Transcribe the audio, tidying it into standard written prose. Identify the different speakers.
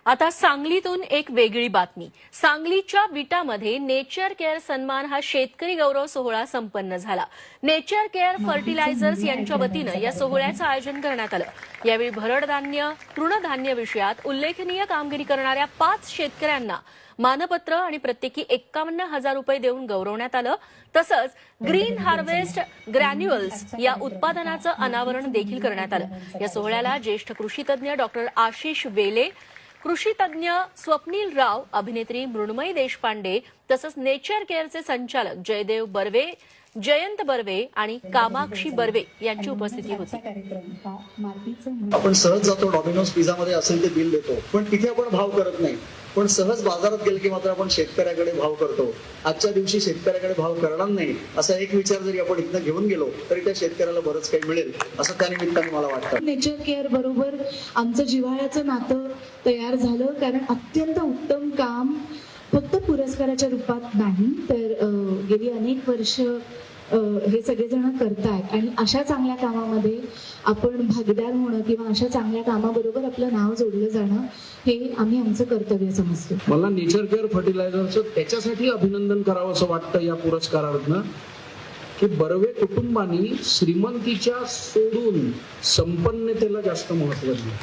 Speaker 1: आता सांगलीतून एक वेगळी बातमी। सांगलीच्या विटामध्ये नेचर केअर सन्मान हा शेतकरी गौरव सोहळा संपन्न झाला। नेचर केअर फर्टिलायझर्स यांच्या वतीनं या सोहळ्याचं आयोजन करण्यात आलं। यावेळी भरड धान्य, तृणधान्य विषयात उल्लेखनीय कामगिरी करणाऱ्या 5 शेतकऱ्यांना मानपत्र आणि प्रत्येकी 51,000 रुपये देऊन गौरवण्यात आलं। तसंच ग्रीन हार्वेस्ट ग्रॅन्युअल्स या उत्पादनाचं अनावरण देखील करण्यात आलं। या सोहळ्याला ज्येष्ठ कृषीतज्ञ डॉक्टर आशिष वेले, कृषी तज्ञ स्वप्नील राव, अभिनेत्री मृण्मयी देशपांडे तसंच नेचर केअरचे संचालक जयदेव बर्वे, जयंत बर्वे आणि कामाक्षी बर्वे यांची उपस्थिती होती।
Speaker 2: आपण सहज जातो डॉमिनोज पिझ्झा मध्ये असेल ते बिल देतो, पण तिथे आपण भाव करत नाही। पण सहज बाजारात गेले की मात्र आपण शेतकऱ्याकडे भाव करतो। आजच्या दिवशी शेतकऱ्याकडे भाव करणार नाही असा एक विचार जरी आपण इथनं घेऊन गेलो तरी त्या शेतकऱ्याला बरंच काही मिळेल असं त्या निमित्ताने मला वाटतं।
Speaker 3: नेचर केअर बरोबर आमचं जिव्हाळ्याचं नातं तयार झालं, कारण अत्यंत उत्तम काम फक्त पुरस्काराच्या रूपात नाही तर गेली अनेक वर्ष हे सगळेजण करतात आणि अशा चांगल्या कामामध्ये आपण भागीदार होणं किंवा अशा चांगल्या कामाबरोबर आपलं नाव जोडलं जाणं हे आम्ही आमचं कर्तव्य समजतो।
Speaker 4: मला नेचर केअर फर्टिलायझरचं त्याच्यासाठी अभिनंदन करावं असं वाटतं या पुरस्कारातनं की बर्वे कुटुंबानी श्रीमंतीच्या सोडून संपन्नतेला जास्त महत्त्व दिलं।